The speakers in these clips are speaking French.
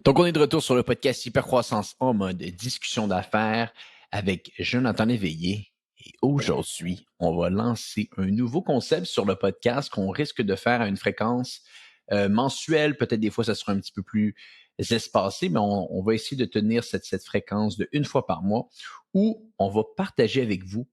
Donc, on est de retour sur le podcast Hypercroissance en mode discussion d'affaires avec Jonathan Léveillé. Et aujourd'hui, on va lancer un nouveau concept sur le podcast qu'on risque de faire à une fréquence mensuelle. Peut-être des fois, ça sera un petit peu plus espacé, mais on va essayer de tenir cette fréquence de une fois par mois où on va partager avec vous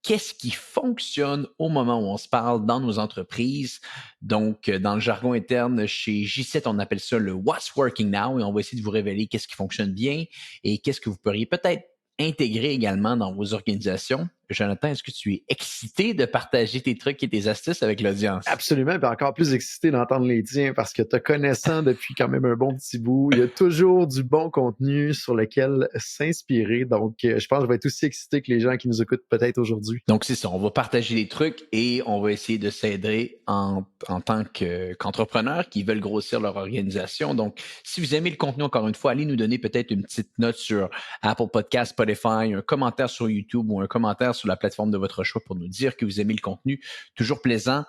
qu'est-ce qui fonctionne au moment où on se parle dans nos entreprises. Donc, dans le jargon interne, chez J7, on appelle ça le What's Working Now et on va essayer de vous révéler qu'est-ce qui fonctionne bien et qu'est-ce que vous pourriez peut-être intégrer également dans vos organisations. Jonathan, est-ce que tu es excité de partager tes trucs et tes astuces avec l'audience? Absolument, puis encore plus excité d'entendre les tiens parce que te connaissant depuis quand même un bon petit bout, il y a toujours du bon contenu sur lequel s'inspirer. Donc, je pense que je vais être aussi excité que les gens qui nous écoutent peut-être aujourd'hui. Donc, c'est ça. On va partager des trucs et on va essayer de s'aider en tant qu'entrepreneurs qui veulent grossir leur organisation. Donc, si vous aimez le contenu, encore une fois, allez nous donner peut-être une petite note sur Apple Podcast, Spotify, un commentaire sur YouTube ou un commentaire sur la plateforme de votre choix pour nous dire que vous aimez le contenu. Toujours plaisant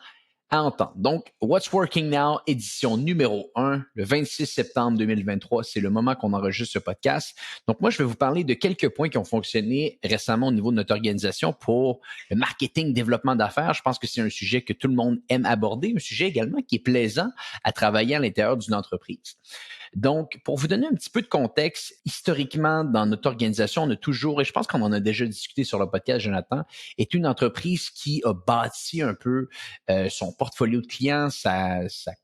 à entendre. Donc, What's Working Now, édition numéro 1, le 26 septembre 2023, c'est le moment qu'on enregistre ce podcast. Donc, moi, je vais vous parler de quelques points qui ont fonctionné récemment au niveau de notre organisation pour le marketing, développement d'affaires. Je pense que c'est un sujet que tout le monde aime aborder, un sujet également qui est plaisant à travailler à l'intérieur d'une entreprise. Donc, pour vous donner un petit peu de contexte, historiquement, dans notre organisation, on a toujours, et je pense qu'on en a déjà discuté sur le podcast, Jonathan, est une entreprise qui a bâti un peu son portfolio de clients, sa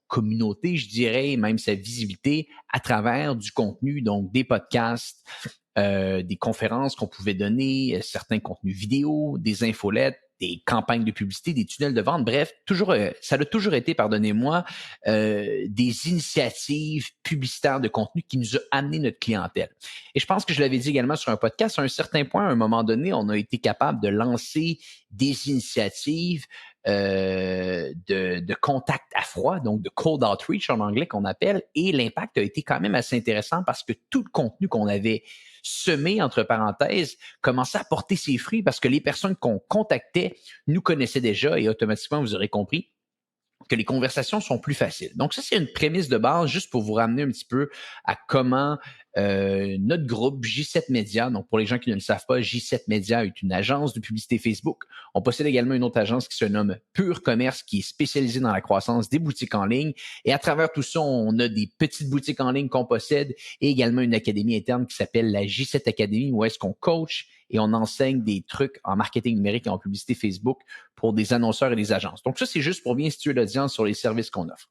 communauté, je dirais, même sa visibilité à travers du contenu, donc des podcasts, des conférences qu'on pouvait donner, certains contenus vidéo, des infolettes, des campagnes de publicité, des tunnels de vente, bref, toujours, ça a toujours été, pardonnez-moi, des initiatives publicitaires de contenu qui nous a amené notre clientèle. Et je pense que je l'avais dit également sur un podcast, à un certain point, à un moment donné, on a été capable de lancer des initiatives de contact à froid, donc de cold outreach en anglais qu'on appelle, et l'impact a été quand même assez intéressant parce que tout le contenu qu'on avait semé, entre parenthèses, commençait à porter ses fruits parce que les personnes qu'on contactait nous connaissaient déjà et automatiquement, vous aurez compris, que les conversations sont plus faciles. Donc ça, c'est une prémisse de base juste pour vous ramener un petit peu à comment notre groupe J7 Media, donc pour les gens qui ne le savent pas, J7 Media est une agence de publicité Facebook. On possède également une autre agence qui se nomme Pure Commerce, qui est spécialisée dans la croissance des boutiques en ligne. Et à travers tout ça, on a des petites boutiques en ligne qu'on possède et également une académie interne qui s'appelle la J7 Academy, où est-ce qu'on coach et on enseigne des trucs en marketing numérique et en publicité Facebook pour des annonceurs et des agences. Donc ça, c'est juste pour bien situer l'audience sur les services qu'on offre.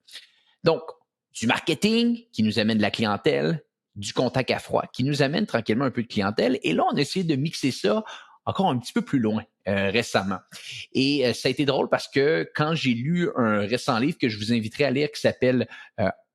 Donc, du marketing qui nous amène de la clientèle, du contact à froid qui nous amène tranquillement un peu de clientèle. Et là, on a essayé de mixer ça encore un petit peu plus loin récemment. Et ça a été drôle parce que quand j'ai lu un récent livre que je vous inviterai à lire qui s'appelle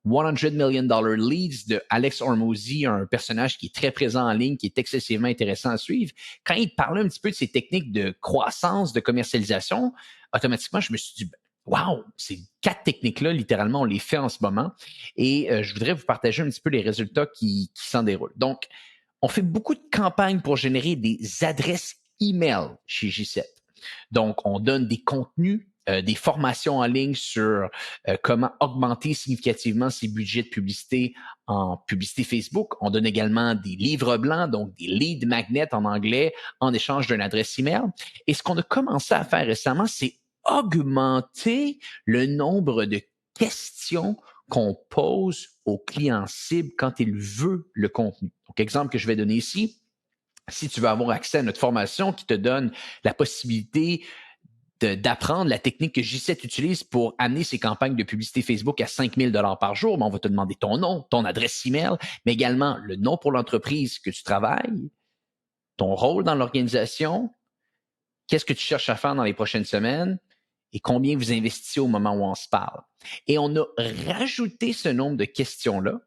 100 Million Dollar Leads de Alex Hormozy, un personnage qui est très présent en ligne, qui est excessivement intéressant à suivre. Quand il parlait un petit peu de ces techniques de croissance, de commercialisation, automatiquement, je me suis dit, wow, ces 4 techniques-là, littéralement, on les fait en ce moment. Et je voudrais vous partager un petit peu les résultats qui s'en déroulent. Donc, on fait beaucoup de campagnes pour générer des adresses email chez J7. Donc, on donne des contenus, des formations en ligne sur comment augmenter significativement ses budgets de publicité en publicité Facebook. On donne également des livres blancs, donc des lead magnets en anglais, en échange d'une adresse email. Et ce qu'on a commencé à faire récemment, c'est augmenter le nombre de questions qu'on pose au client cible quand il veut le contenu. Donc, exemple que je vais donner ici, si tu veux avoir accès à notre formation qui te donne la possibilité d'apprendre la technique que J7 utilise pour amener ses campagnes de publicité Facebook à 5 000 $ par jour, on va te demander ton nom, ton adresse email, mais également le nom pour l'entreprise que tu travailles, ton rôle dans l'organisation, qu'est-ce que tu cherches à faire dans les prochaines semaines et combien vous investissez au moment où on se parle. Et on a rajouté ce nombre de questions-là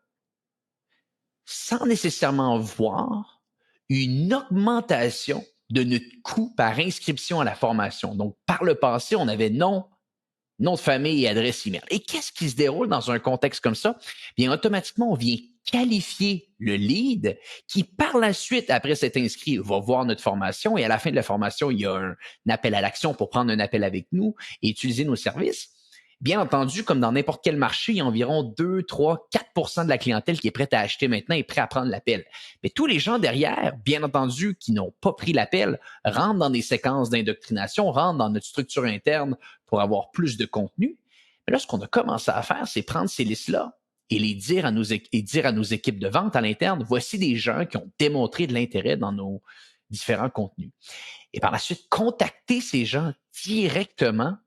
sans nécessairement voir une augmentation de notre coût par inscription à la formation. Donc, par le passé, on avait nom de famille et adresse email. Et qu'est-ce qui se déroule dans un contexte comme ça? Bien, automatiquement, on vient qualifier le lead qui, par la suite, après s'être inscrit, va voir notre formation et à la fin de la formation, il y a un appel à l'action pour prendre un appel avec nous et utiliser nos services. Bien entendu, comme dans n'importe quel marché, il y a environ 2, 3, 4 de la clientèle qui est prête à acheter maintenant et prêt à prendre l'appel. Mais tous les gens derrière, bien entendu, qui n'ont pas pris l'appel, rentrent dans des séquences d'indoctrination, rentrent dans notre structure interne pour avoir plus de contenu. Mais là, ce qu'on a commencé à faire, c'est prendre ces listes-là et les dire dire à nos équipes de vente à l'interne, voici des gens qui ont démontré de l'intérêt dans nos différents contenus. Et par la suite, contacter ces gens directement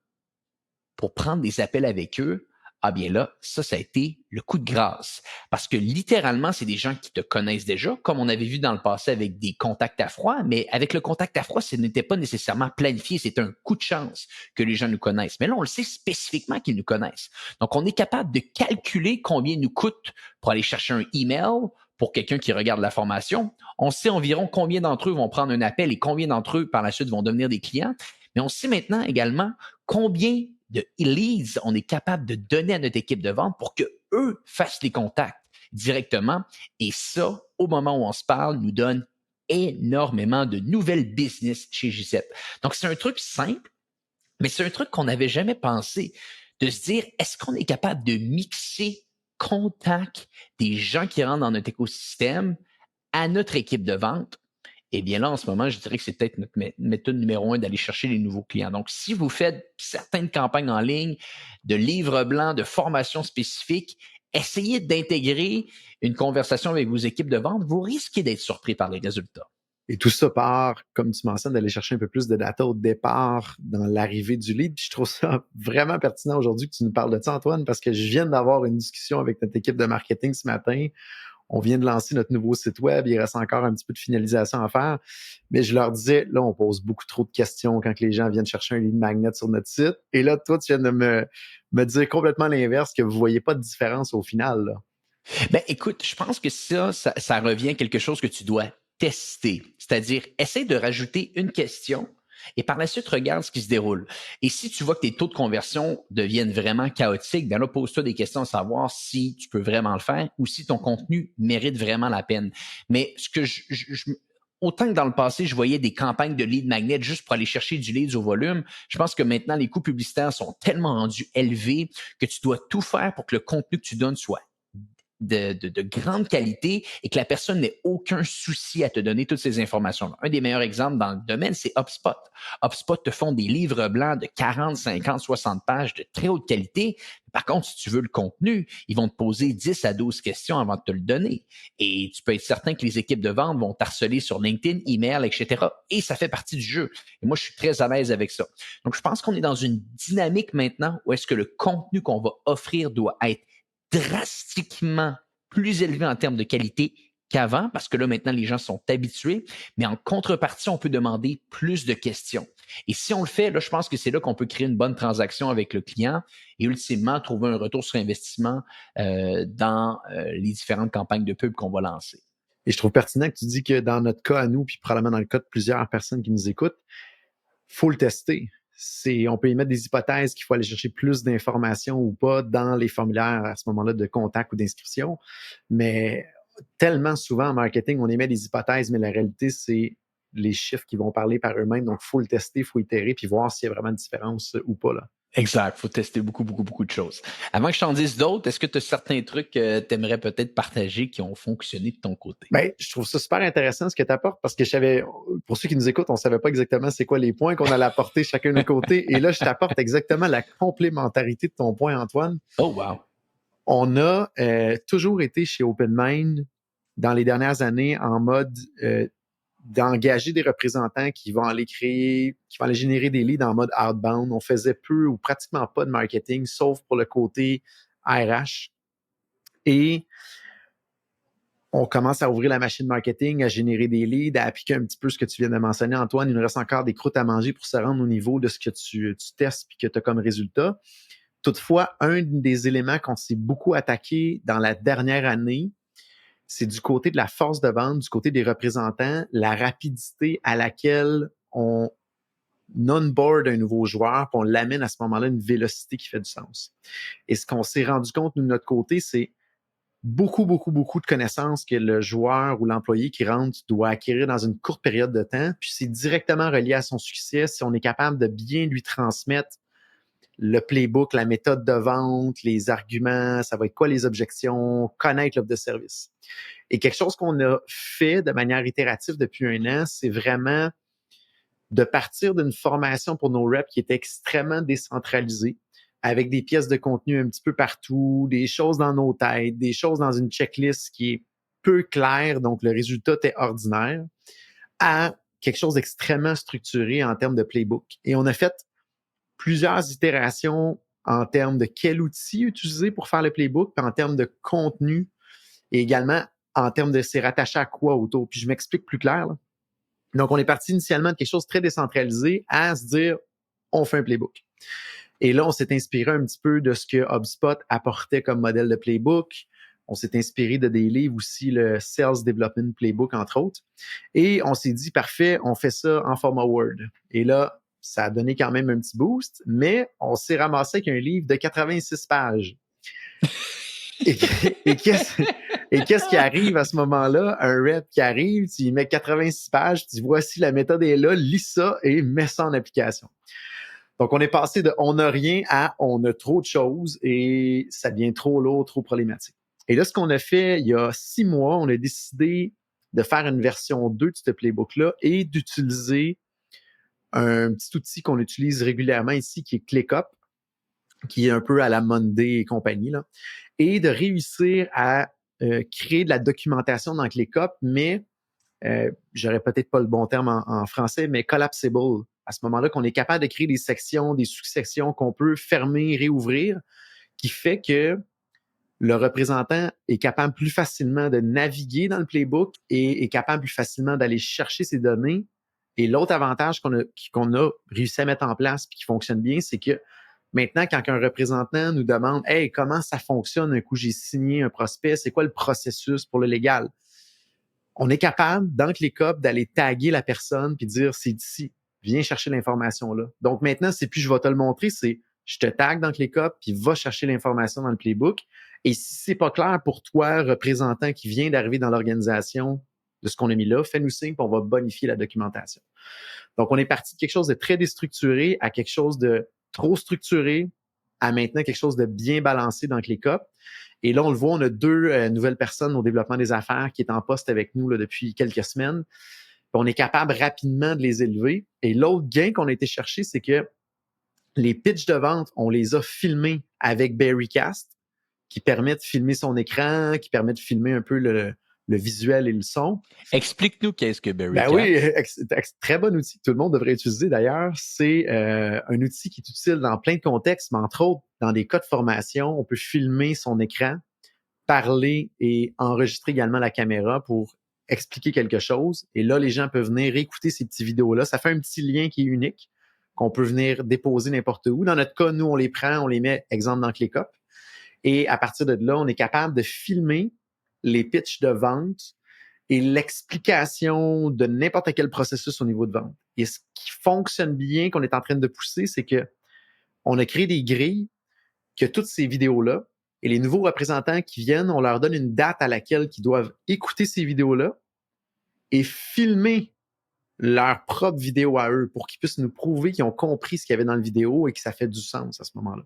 pour prendre des appels avec eux, ah bien là, ça a été le coup de grâce. Parce que littéralement, c'est des gens qui te connaissent déjà, comme on avait vu dans le passé avec des contacts à froid, mais avec le contact à froid, ce n'était pas nécessairement planifié, c'est un coup de chance que les gens nous connaissent. Mais là, on le sait spécifiquement qu'ils nous connaissent. Donc, on est capable de calculer combien il nous coûte pour aller chercher un email pour quelqu'un qui regarde la formation. On sait environ combien d'entre eux vont prendre un appel et combien d'entre eux, par la suite, vont devenir des clients. Mais on sait maintenant également combien de leads on est capable de donner à notre équipe de vente pour qu'eux fassent les contacts directement. Et ça, au moment où on se parle, nous donne énormément de nouvelles business chez G7. Donc, c'est un truc simple, mais c'est un truc qu'on n'avait jamais pensé, de se dire, est-ce qu'on est capable de mixer contact des gens qui rentrent dans notre écosystème à notre équipe de vente? Eh bien là, en ce moment, je dirais que c'est peut-être notre méthode numéro 1 d'aller chercher les nouveaux clients. Donc, si vous faites certaines campagnes en ligne, de livres blancs, de formations spécifiques, essayez d'intégrer une conversation avec vos équipes de vente. Vous risquez d'être surpris par les résultats. Et tout ça part, comme tu mentionnes, d'aller chercher un peu plus de data au départ dans l'arrivée du lead. Puis je trouve ça vraiment pertinent aujourd'hui que tu nous parles de ça, Antoine, parce que je viens d'avoir une discussion avec notre équipe de marketing ce matin. On vient de lancer notre nouveau site web. Il reste encore un petit peu de finalisation à faire. Mais je leur disais, là, on pose beaucoup trop de questions quand les gens viennent chercher un lead magnet sur notre site. Et là, toi, tu viens de me dire complètement l'inverse, que vous ne voyez pas de différence au final, là. Ben, écoute, je pense que ça revient à quelque chose que tu dois tester. C'est-à-dire, essaie de rajouter une question et par la suite, regarde ce qui se déroule. Et si tu vois que tes taux de conversion deviennent vraiment chaotiques, ben là, pose-toi des questions à savoir si tu peux vraiment le faire ou si ton contenu mérite vraiment la peine. Mais ce que autant que dans le passé, je voyais des campagnes de lead magnet juste pour aller chercher du lead au volume, je pense que maintenant, les coûts publicitaires sont tellement rendus élevés que tu dois tout faire pour que le contenu que tu donnes soit de grande qualité et que la personne n'ait aucun souci à te donner toutes ces informations-là. Un des meilleurs exemples dans le domaine, c'est HubSpot. HubSpot te font des livres blancs de 40, 50, 60 pages de très haute qualité. Par contre, si tu veux le contenu, ils vont te poser 10 à 12 questions avant de te le donner. Et tu peux être certain que les équipes de vente vont t'harceler sur LinkedIn, email, etc. Et ça fait partie du jeu. Et moi, je suis très à l'aise avec ça. Donc, je pense qu'on est dans une dynamique maintenant où est-ce que le contenu qu'on va offrir doit être drastiquement plus élevé en termes de qualité qu'avant, parce que là, maintenant, les gens sont habitués, mais en contrepartie, on peut demander plus de questions. Et si on le fait, là, je pense que c'est là qu'on peut créer une bonne transaction avec le client et ultimement trouver un retour sur investissement dans les différentes campagnes de pub qu'on va lancer. Et je trouve pertinent que tu dis que dans notre cas à nous, puis probablement dans le cas de plusieurs personnes qui nous écoutent, faut le tester. On peut y mettre des hypothèses qu'il faut aller chercher plus d'informations ou pas dans les formulaires à ce moment-là de contact ou d'inscription. Mais tellement souvent en marketing, on émet des hypothèses, mais la réalité, c'est les chiffres qui vont parler par eux-mêmes. Donc, il faut le tester, il faut itérer, puis voir s'il y a vraiment une différence ou pas, là. Exact. Il faut tester beaucoup, beaucoup, beaucoup de choses. Avant que je t'en dise d'autres, est-ce que tu as certains trucs que tu aimerais peut-être partager qui ont fonctionné de ton côté? Ben, je trouve ça super intéressant ce que tu apportes parce que pour ceux qui nous écoutent, on ne savait pas exactement c'est quoi les points qu'on allait apporter chacun de notre côté. Et là, je t'apporte exactement la complémentarité de ton point, Antoine. Oh, wow. On a toujours été chez OpenMind dans les dernières années en mode d'engager des représentants qui vont aller générer des leads en mode outbound. On faisait peu ou pratiquement pas de marketing, sauf pour le côté RH. Et on commence à ouvrir la machine marketing, à générer des leads, à appliquer un petit peu ce que tu viens de mentionner, Antoine. Il nous reste encore des croûtes à manger pour se rendre au niveau de ce que tu testes et que tu as comme résultat. Toutefois, un des éléments qu'on s'est beaucoup attaqué dans la dernière année, c'est du côté de la force de vente, du côté des représentants, la rapidité à laquelle on on-board un nouveau joueur, puis on l'amène à ce moment-là une vélocité qui fait du sens. Et ce qu'on s'est rendu compte, nous, de notre côté, c'est beaucoup, beaucoup, beaucoup de connaissances que le joueur ou l'employé qui rentre doit acquérir dans une courte période de temps, puis c'est directement relié à son succès si on est capable de bien lui transmettre le playbook, la méthode de vente, les arguments, ça va être quoi les objections, connaître l'offre de service. Et quelque chose qu'on a fait de manière itérative depuis 1 an, c'est vraiment de partir d'une formation pour nos reps qui était extrêmement décentralisée, avec des pièces de contenu un petit peu partout, des choses dans nos têtes, des choses dans une checklist qui est peu claire, donc le résultat est ordinaire, à quelque chose d'extrêmement structuré en termes de playbook. Et on a fait plusieurs itérations en termes de quel outil utiliser pour faire le playbook, puis en termes de contenu, et également en termes de c'est rattaché à quoi autour. Puis je m'explique plus clair, là. Donc, on est parti initialement de quelque chose de très décentralisé à se dire, on fait un playbook. Et là, on s'est inspiré un petit peu de ce que HubSpot apportait comme modèle de playbook. On s'est inspiré de des livres aussi, le Sales Development Playbook, entre autres. Et on s'est dit, parfait, on fait ça en format Word. Et là, ça a donné quand même un petit boost, mais on s'est ramassé avec un livre de 86 pages. Et, et qu'est-ce qui arrive à ce moment-là? Un rep qui arrive, tu y mets 86 pages, tu dis voici la méthode est là, lis ça et mets ça en application. Donc, on est passé de on n'a rien à on a trop de choses et ça devient trop lourd, trop problématique. Et là, ce qu'on a fait il y a 6 mois, on a décidé de faire une version 2 de ce playbook-là et d'utiliser un petit outil qu'on utilise régulièrement ici qui est ClickUp, qui est un peu à la Monday et compagnie, là, et de réussir à créer de la documentation dans ClickUp, mais j'aurais peut-être pas le bon terme en français, mais collapsible. À ce moment-là, qu'on est capable de créer des sections, des sous-sections qu'on peut fermer, réouvrir, qui fait que le représentant est capable plus facilement de naviguer dans le playbook et est capable plus facilement d'aller chercher ses données. Et l'autre avantage qu'on a réussi à mettre en place et qui fonctionne bien, c'est que maintenant, quand un représentant nous demande « Hey, comment ça fonctionne un coup j'ai signé un prospect? C'est quoi le processus pour le légal? » On est capable, dans ClickUp, d'aller taguer la personne puis dire « C'est d'ici, viens chercher l'information là. » Donc maintenant, c'est plus je vais te le montrer, c'est je te tag dans ClickUp puis va chercher l'information dans le playbook. Et si c'est pas clair pour toi, représentant qui vient d'arriver dans l'organisation de ce qu'on a mis là, fais-nous signe puis on va bonifier la documentation. Donc, on est parti de quelque chose de très déstructuré à quelque chose de trop structuré à maintenant quelque chose de bien balancé dans ClickUp. Et là, on le voit, on a 2 nouvelles personnes au développement des affaires qui est en poste avec nous là, depuis quelques semaines. Puis on est capable rapidement de les élever. Et l'autre gain qu'on a été chercher, c'est que les pitchs de vente, on les a filmés avec Berrycast, qui permet de filmer son écran, qui permet de filmer un peu le visuel et le son. Explique-nous qu'est-ce que Ben Berrycast. oui, très bon outil que tout le monde devrait utiliser d'ailleurs. C'est un outil qui est utile dans plein de contextes, mais entre autres, dans des cas de formation, on peut filmer son écran, parler et enregistrer également la caméra pour expliquer quelque chose. Et là, les gens peuvent venir écouter ces petites vidéos-là. Ça fait un petit lien qui est unique, qu'on peut venir déposer n'importe où. Dans notre cas, nous, on les prend, on les met, exemple, dans ClickUp. Et à partir de là, on est capable de filmer les pitchs de vente et l'explication de n'importe quel processus au niveau de vente. Et ce qui fonctionne bien, qu'on est en train de pousser, c'est que on a créé des grilles que toutes ces vidéos-là, et les nouveaux représentants qui viennent, on leur donne une date à laquelle ils doivent écouter ces vidéos-là et filmer leur propre vidéo à eux pour qu'ils puissent nous prouver qu'ils ont compris ce qu'il y avait dans la vidéo et que ça fait du sens à ce moment-là.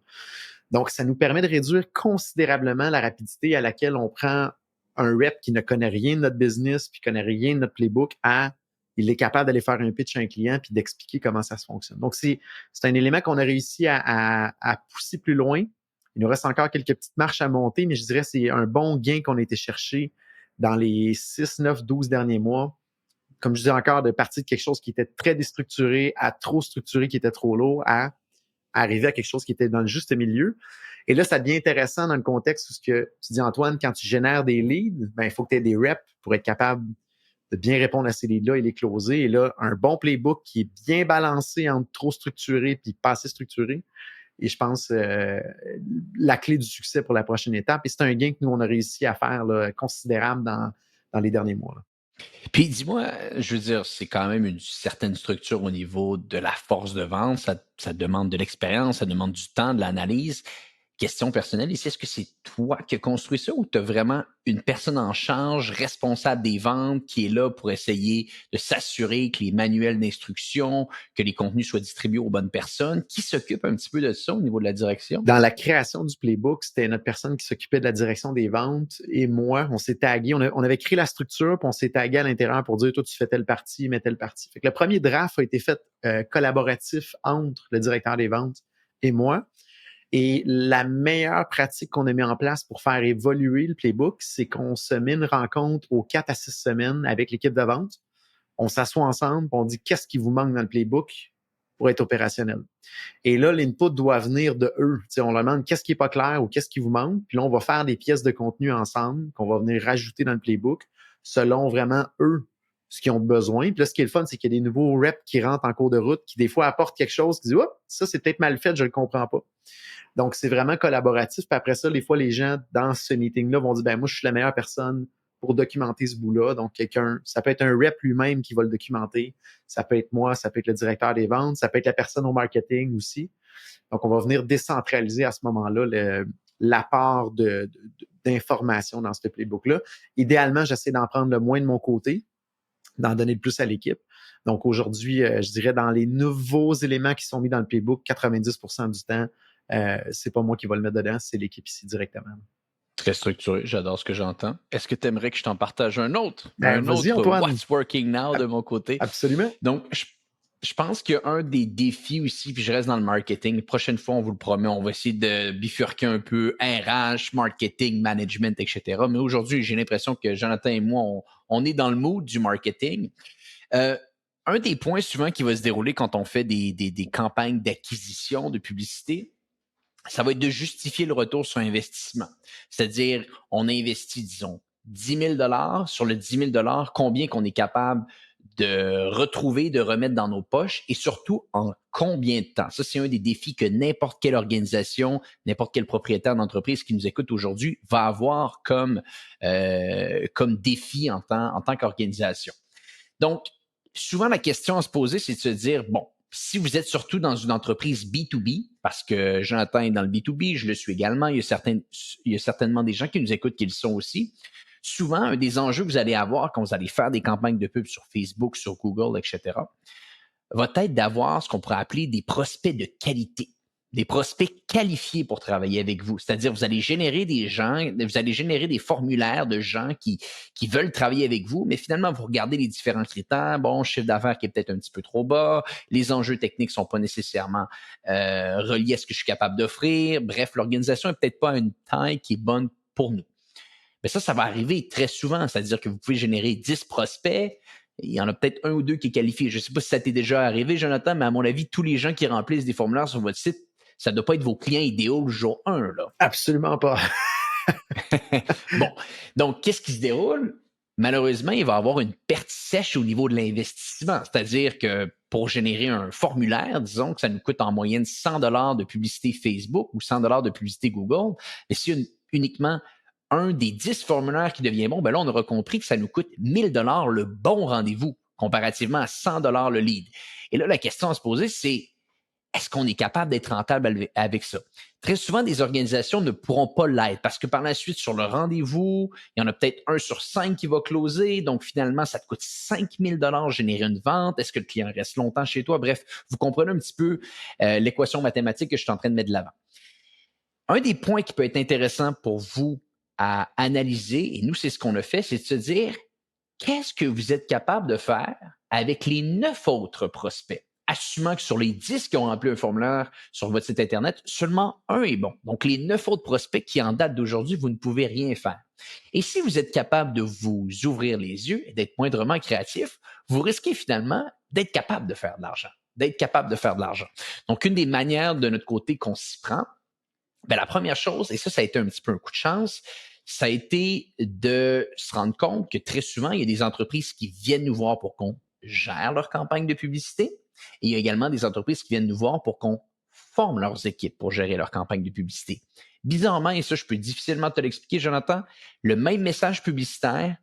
Donc, ça nous permet de réduire considérablement la rapidité à laquelle on prend un rep qui ne connaît rien de notre business puis connaît rien de notre playbook à il est capable d'aller faire un pitch à un client puis d'expliquer comment ça se fonctionne. Donc, c'est un élément qu'on a réussi à pousser plus loin. Il nous reste encore quelques petites marches à monter, mais je dirais que c'est un bon gain qu'on a été chercher dans les 6, 9, 12 derniers mois. Comme je dis encore, de partir de quelque chose qui était très déstructuré à trop structuré qui était trop lourd à arriver à quelque chose qui était dans le juste milieu. Et là, ça devient intéressant dans le contexte où ce que tu dis, Antoine, quand tu génères des leads, ben, il faut que tu aies des reps pour être capable de bien répondre à ces leads-là et les closer. Et là, un bon playbook qui est bien balancé entre trop structuré puis pas assez structuré. Et je pense la clé du succès pour la prochaine étape. Et c'est un gain que nous, on a réussi à faire là, considérable dans les derniers mois. Là. Puis dis-moi, je veux dire, c'est quand même une certaine structure au niveau de la force de vente. Ça demande de l'expérience, ça demande du temps, de l'analyse. question personnelle ici, est-ce que c'est toi qui as construit ça ou tu as vraiment une personne en charge, responsable des ventes, qui est là pour essayer de s'assurer que les manuels d'instruction, que les contenus soient distribués aux bonnes personnes? Qui s'occupe un petit peu de ça au niveau de la direction? Dans la création du playbook, c'était notre personne qui s'occupait de la direction des ventes et moi, on s'est tagué, on avait créé la structure, puis on s'est tagué à l'intérieur pour dire, toi, tu fais telle partie, mais telle partie. Fait que le premier draft a été fait collaboratif entre le directeur des ventes et moi. Et la meilleure pratique qu'on a mis en place pour faire évoluer le playbook, c'est qu'on se met une rencontre aux 4 à 6 semaines avec l'équipe de vente. On s'assoit ensemble, on dit qu'est-ce qui vous manque dans le playbook pour être opérationnel. Et là, l'input doit venir de eux. T'sais, on leur demande qu'est-ce qui n'est pas clair ou qu'est-ce qui vous manque. Puis là, on va faire des pièces de contenu ensemble qu'on va venir rajouter dans le playbook selon vraiment eux ce qu'ils ont besoin. Puis là, ce qui est le fun, c'est qu'il y a des nouveaux reps qui rentrent en cours de route, qui des fois apportent quelque chose, qui disent « Oups, ça, c'est peut-être mal fait, je ne le comprends pas. » Donc, c'est vraiment collaboratif. Puis après ça, des fois, les gens, dans ce meeting-là, vont dire « Ben moi, je suis la meilleure personne pour documenter ce bout-là. » Donc, ça peut être un rep lui-même qui va le documenter. Ça peut être moi, ça peut être le directeur des ventes, ça peut être la personne au marketing aussi. Donc, on va venir décentraliser à ce moment-là l'apport d'informations dans ce playbook-là. Idéalement, j'essaie d'en prendre le moins de mon côté, d'en donner le plus à l'équipe. Donc, aujourd'hui, je dirais dans les nouveaux éléments qui sont mis dans le playbook, 90% du temps, c'est pas moi qui va le mettre dedans, c'est l'équipe ici directement. Très structuré, j'adore ce que j'entends. Est-ce que tu aimerais que je t'en partage un autre? Ben, Un vas-y, autre Antoine. What's Working Now de mon côté? Absolument. Donc, je pense qu'un des défis aussi, puis je reste dans le marketing, la prochaine fois, on vous le promet, on va essayer de bifurquer un peu RH, marketing, management, etc. Mais aujourd'hui, j'ai l'impression que Jonathan et moi, on est dans le mood du marketing. Un des points souvent qui va se dérouler quand on fait des campagnes d'acquisition de publicité, ça va être de justifier le retour sur investissement. C'est-à-dire, on investit, disons, 10 000 sur le 10 000 combien qu'on est capable de retrouver, de remettre dans nos poches et surtout en combien de temps. Ça, c'est un des défis que n'importe quelle organisation, n'importe quel propriétaire d'entreprise qui nous écoute aujourd'hui va avoir comme défi en tant qu'organisation. Donc, souvent, la question à se poser, c'est de se dire, bon, si vous êtes surtout dans une entreprise B2B, parce que Jonathan est dans le B2B, je le suis également, il y a certainement des gens qui nous écoutent qui le sont aussi. Souvent, un des enjeux que vous allez avoir quand vous allez faire des campagnes de pub sur Facebook, sur Google, etc., va être d'avoir ce qu'on pourrait appeler des prospects de qualité, des prospects qualifiés pour travailler avec vous. C'est-à-dire, vous allez générer des formulaires de gens qui veulent travailler avec vous, mais finalement, vous regardez les différents critères. Bon, chiffre d'affaires qui est peut-être un petit peu trop bas, les enjeux techniques ne sont pas nécessairement reliés à ce que je suis capable d'offrir. Bref, l'organisation n'est peut-être pas à une taille qui est bonne pour nous. Mais ça va arriver très souvent. C'est-à-dire que vous pouvez générer 10 prospects. Il y en a peut-être un ou deux qui est qualifié. Je ne sais pas si ça t'est déjà arrivé, Jonathan, mais à mon avis, tous les gens qui remplissent des formulaires sur votre site, ça ne doit pas être vos clients idéaux le jour 1. Là. Absolument pas. Bon, donc, qu'est-ce qui se déroule? Malheureusement, il va y avoir une perte sèche au niveau de l'investissement. C'est-à-dire que pour générer un formulaire, disons que ça nous coûte en moyenne 100 $ de publicité Facebook ou 100 $ de publicité Google, mais si uniquement un des 10 formulaires qui devient bon, ben là, on aura compris que ça nous coûte 1 000 $ le bon rendez-vous comparativement à 100 $ le lead. Et là, la question à se poser, c'est est-ce qu'on est capable d'être rentable avec ça? Très souvent, des organisations ne pourront pas l'être parce que par la suite, sur le rendez-vous, il y en a peut-être 1 sur 5 qui va closer. Donc, finalement, ça te coûte 5 000 $ générer une vente. Est-ce que le client reste longtemps chez toi? Bref, vous comprenez un petit peu l'équation mathématique que je suis en train de mettre de l'avant. Un des points qui peut être intéressant pour vous à analyser, et nous, c'est ce qu'on a fait, c'est de se dire qu'est-ce que vous êtes capable de faire avec les 9 autres prospects? Assumant que sur les 10 qui ont rempli un formulaire sur votre site Internet, seulement un est bon. Donc, les 9 autres prospects qui, en date d'aujourd'hui, vous ne pouvez rien faire. Et si vous êtes capable de vous ouvrir les yeux et d'être moindrement créatif, vous risquez finalement d'être capable de faire de l'argent. Donc, une des manières de notre côté qu'on s'y prend, ben, la première chose, et ça a été un petit peu un coup de chance, ça a été de se rendre compte que très souvent, il y a des entreprises qui viennent nous voir pour qu'on gère leur campagne de publicité. Et il y a également des entreprises qui viennent nous voir pour qu'on forme leurs équipes pour gérer leur campagne de publicité. Bizarrement, et ça, je peux difficilement te l'expliquer, Jonathan, le même message publicitaire,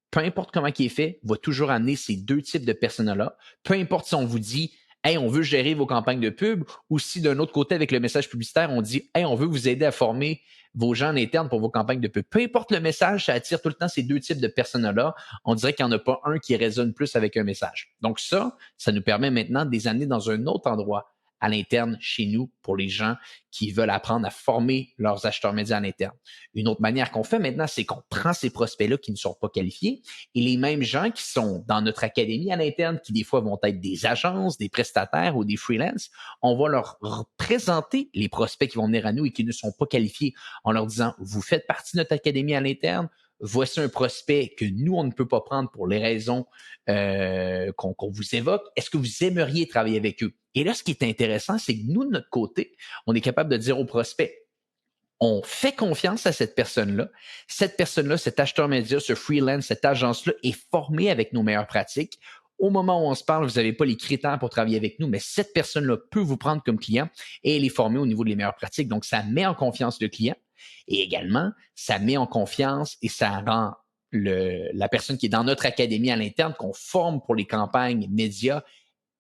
peu importe comment il est fait, va toujours amener ces deux types de personnes-là. Peu importe si on vous dit hey, on veut gérer vos campagnes de pub, ou si d'un autre côté, avec le message publicitaire, on dit, hey, on veut vous aider à former vos gens en interne pour vos campagnes de pub. Peu importe le message, ça attire tout le temps ces deux types de personnes-là. On dirait qu'il n'y en a pas un qui résonne plus avec un message. Donc ça nous permet maintenant de les amener dans un autre endroit à l'interne chez nous pour les gens qui veulent apprendre à former leurs acheteurs médias à l'interne. Une autre manière qu'on fait maintenant, c'est qu'on prend ces prospects-là qui ne sont pas qualifiés et les mêmes gens qui sont dans notre académie à l'interne, qui des fois vont être des agences, des prestataires ou des freelances, on va leur présenter les prospects qui vont venir à nous et qui ne sont pas qualifiés en leur disant, vous faites partie de notre académie à l'interne, voici un prospect que nous, on ne peut pas prendre pour les raisons qu'on vous évoque. Est-ce que vous aimeriez travailler avec eux? Et là, ce qui est intéressant, c'est que nous, de notre côté, on est capable de dire au prospect, on fait confiance à cette personne-là. Cette personne-là, cet acheteur média, ce freelance, cette agence-là est formée avec nos meilleures pratiques. Au moment où on se parle, vous n'avez pas les critères pour travailler avec nous, mais cette personne-là peut vous prendre comme client et elle est formée au niveau des meilleures pratiques. Donc, ça met en confiance le client. Et également, ça met en confiance et ça rend la personne qui est dans notre académie à l'interne, qu'on forme pour les campagnes médias,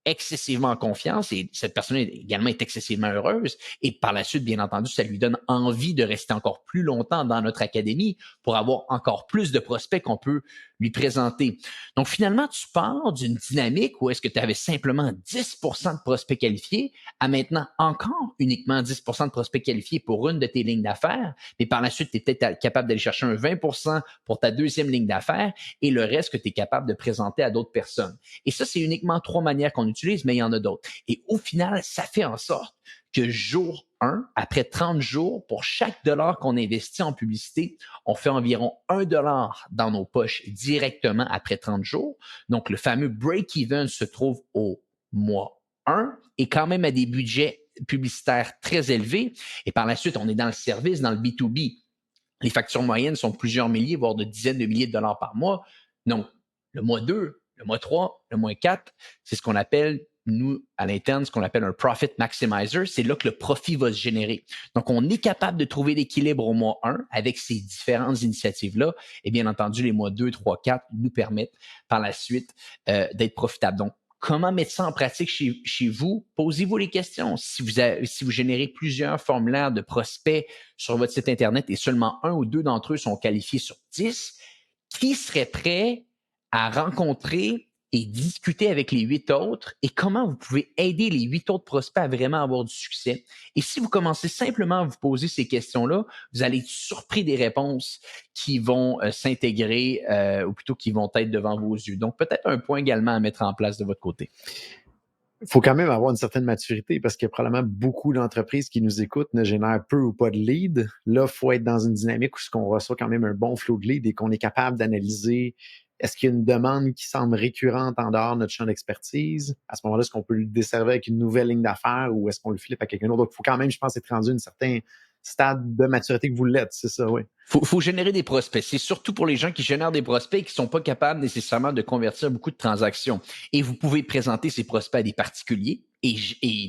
excessivement en confiance et cette personne également est excessivement heureuse. Et par la suite, bien entendu, ça lui donne envie de rester encore plus longtemps dans notre académie pour avoir encore plus de prospects qu'on peut lui présenter. Donc, finalement, tu pars d'une dynamique où est-ce que tu avais simplement 10% de prospects qualifiés à maintenant encore uniquement 10% de prospects qualifiés pour une de tes lignes d'affaires. Mais par la suite, tu es peut-être capable d'aller chercher un 20% pour ta deuxième ligne d'affaires et le reste que tu es capable de présenter à d'autres personnes. Et ça, c'est uniquement 3 manières qu'on utilise, mais il y en a d'autres. Et au final, ça fait en sorte que jour 1, après 30 jours, pour chaque dollar qu'on investit en publicité, on fait environ 1 dollar dans nos poches directement après 30 jours. Donc, le fameux break-even se trouve au mois 1 et quand même à des budgets publicitaires très élevés. Et par la suite, on est dans le service, dans le B2B. Les factures moyennes sont de plusieurs milliers, voire de dizaines de milliers de dollars par mois. Donc, le mois 2, le mois 3, le mois 4, c'est ce qu'on appelle, nous, à l'interne, ce qu'on appelle un profit maximizer. C'est là que le profit va se générer. Donc, on est capable de trouver l'équilibre au mois 1 avec ces différentes initiatives-là. Et bien entendu, les mois 2, 3, 4 nous permettent par la suite d'être profitables. Donc, comment mettre ça en pratique chez vous? Posez-vous les questions. Si vous générez plusieurs formulaires de prospects sur votre site Internet et seulement 1 ou 2 d'entre eux sont qualifiés sur 10, qui serait prêt à rencontrer et discuter avec les 8 autres et comment vous pouvez aider les 8 autres prospects à vraiment avoir du succès? Et si vous commencez simplement à vous poser ces questions-là, vous allez être surpris des réponses qui vont s'intégrer ou plutôt qui vont être devant vos yeux. Donc, peut-être un point également à mettre en place de votre côté. Il faut quand même avoir une certaine maturité parce qu'il y a probablement beaucoup d'entreprises qui nous écoutent ne génèrent peu ou pas de leads. Là, il faut être dans une dynamique où on reçoit quand même un bon flow de leads et qu'on est capable d'analyser est-ce qu'il y a une demande qui semble récurrente en dehors de notre champ d'expertise. À ce moment-là, est-ce qu'on peut le desservir avec une nouvelle ligne d'affaires ou est-ce qu'on le flippe à quelqu'un d'autre? Donc, il faut quand même, je pense, être rendu à un certain stade de maturité que vous l'êtes, c'est ça, oui. Faut générer des prospects. C'est surtout pour les gens qui génèrent des prospects et qui sont pas capables nécessairement de convertir beaucoup de transactions. Et vous pouvez présenter ces prospects à des particuliers et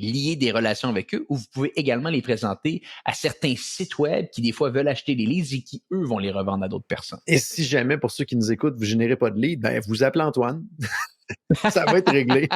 lier des relations avec eux, ou vous pouvez également les présenter à certains sites web qui, des fois, veulent acheter des leads et qui, eux, vont les revendre à d'autres personnes. Et si jamais, pour ceux qui nous écoutent, vous générez pas de lead, ben, vous appelez Antoine. Ça va être réglé.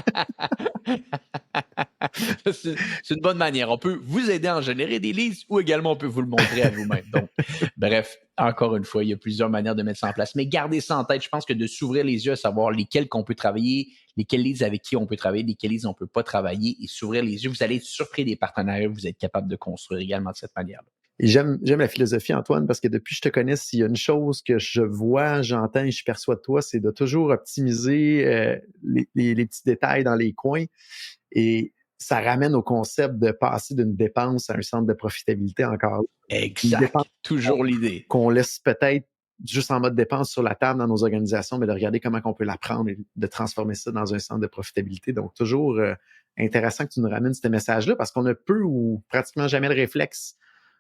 C'est une bonne manière. On peut vous aider à en générer des leads ou également on peut vous le montrer à vous-même. Donc, bref, encore une fois, il y a plusieurs manières de mettre ça en place. Mais gardez ça en tête. Je pense que de s'ouvrir les yeux à savoir lesquels qu'on peut travailler, lesquels leads avec qui on peut travailler, lesquels leads on peut pas travailler et s'ouvrir les yeux, vous allez être surpris des partenariats que vous êtes capable de construire également de cette manière-là. Et j'aime la philosophie, Antoine, parce que depuis que je te connais, s'il y a une chose que je vois, j'entends et je perçois de toi, c'est de toujours optimiser les petits détails dans les coins. Et ça ramène au concept de passer d'une dépense à un centre de profitabilité encore. Exact. Toujours l'idée. Qu'on laisse peut-être juste en mode dépense sur la table dans nos organisations, mais de regarder comment on peut la prendre et de transformer ça dans un centre de profitabilité. Donc, toujours intéressant que tu nous ramènes ce message-là parce qu'on a peu ou pratiquement jamais le réflexe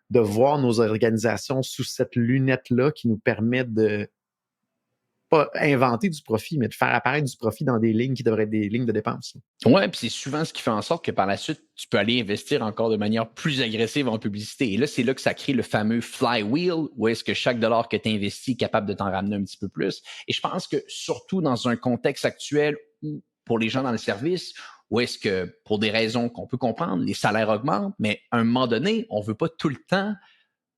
de voir nos organisations sous cette lunette-là qui nous permet de pas inventer du profit, mais de faire apparaître du profit dans des lignes qui devraient être des lignes de dépenses. Oui, puis c'est souvent ce qui fait en sorte que par la suite, tu peux aller investir encore de manière plus agressive en publicité. Et là, c'est là que ça crée le fameux flywheel, où est-ce que chaque dollar que tu investis est capable de t'en ramener un petit peu plus. Et je pense que surtout dans un contexte actuel où, pour les gens dans le service, où est-ce que, pour des raisons qu'on peut comprendre, les salaires augmentent, mais à un moment donné, on ne veut pas tout le temps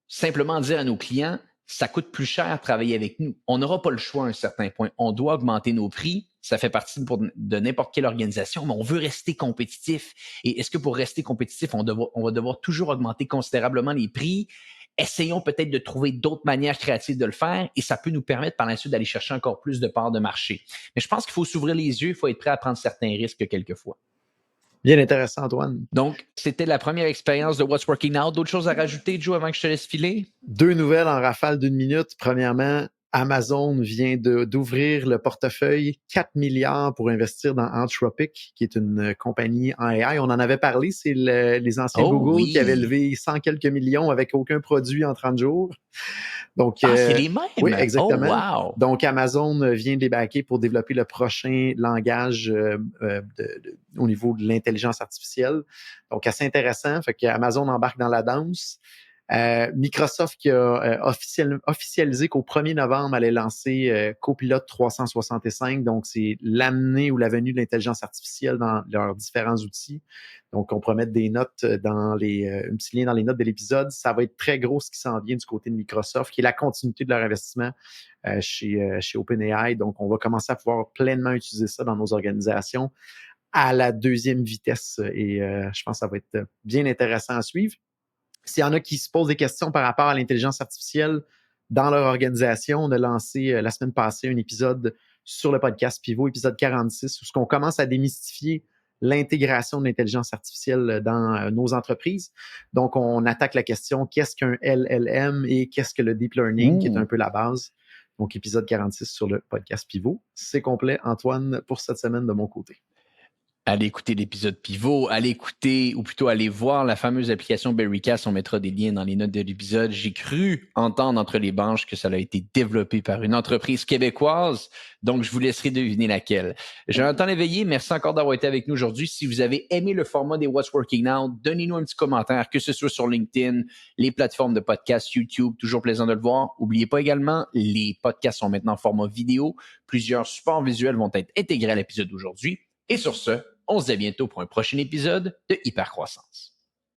simplement dire à nos clients, ça coûte plus cher de travailler avec nous. On n'aura pas le choix à un certain point. On doit augmenter nos prix. Ça fait partie de n'importe quelle organisation, mais on veut rester compétitif. Et est-ce que pour rester compétitif, on va devoir toujours augmenter considérablement les prix? Essayons peut-être de trouver d'autres manières créatives de le faire et ça peut nous permettre par la suite d'aller chercher encore plus de parts de marché. Mais je pense qu'il faut s'ouvrir les yeux, il faut être prêt à prendre certains risques quelquefois. Bien intéressant, Antoine. Donc, c'était la première expérience de What's Working Now. D'autres choses à rajouter, Joe, avant que je te laisse filer? 2 nouvelles en rafale d'1 minute. Premièrement, Amazon vient d'ouvrir le portefeuille 4 milliards pour investir dans Anthropic, qui est une compagnie en AI. On en avait parlé, c'est les anciens Google qui avaient levé 100 quelques millions avec aucun produit en 30 jours. Donc, c'est les mêmes? Oui, exactement. Oh, wow. Donc, Amazon vient de les backer pour développer le prochain langage au niveau de l'intelligence artificielle. Donc, assez intéressant. Fait qu'Amazon embarque dans la danse. Microsoft qui a officialisé qu'au 1er novembre, allait lancer Copilot 365. Donc, c'est l'amener ou la venue de l'intelligence artificielle dans leurs différents outils. Donc, on promet des notes un petit lien dans les notes de l'épisode. Ça va être très gros ce qui s'en vient du côté de Microsoft, qui est la continuité de leur investissement chez OpenAI. Donc, on va commencer à pouvoir pleinement utiliser ça dans nos organisations à la deuxième vitesse. Et je pense que ça va être bien intéressant à suivre. S'il y en a qui se posent des questions par rapport à l'intelligence artificielle dans leur organisation, on a lancé la semaine passée un épisode sur le podcast Pivot, épisode 46, où on commence à démystifier l'intégration de l'intelligence artificielle dans nos entreprises. Donc, on attaque la question qu'est-ce qu'un LLM et qu'est-ce que le deep learning, qui est un peu la base. Donc, épisode 46 sur le podcast Pivot. C'est complet, Antoine, pour cette semaine de mon côté. Allez écouter l'épisode Pivot, allez écouter, ou plutôt allez voir la fameuse application Berrycast. On mettra des liens dans les notes de l'épisode. J'ai cru entendre entre les branches que ça a été développé par une entreprise québécoise, donc je vous laisserai deviner laquelle. Jonathan Léveillé, merci encore d'avoir été avec nous aujourd'hui. Si vous avez aimé le format des What's Working Now, donnez-nous un petit commentaire, que ce soit sur LinkedIn, les plateformes de podcast, YouTube, toujours plaisant de le voir. N'oubliez pas également, les podcasts sont maintenant en format vidéo. Plusieurs supports visuels vont être intégrés à l'épisode d'aujourd'hui. Et sur ce, on se dit à bientôt pour un prochain épisode de Hypercroissance.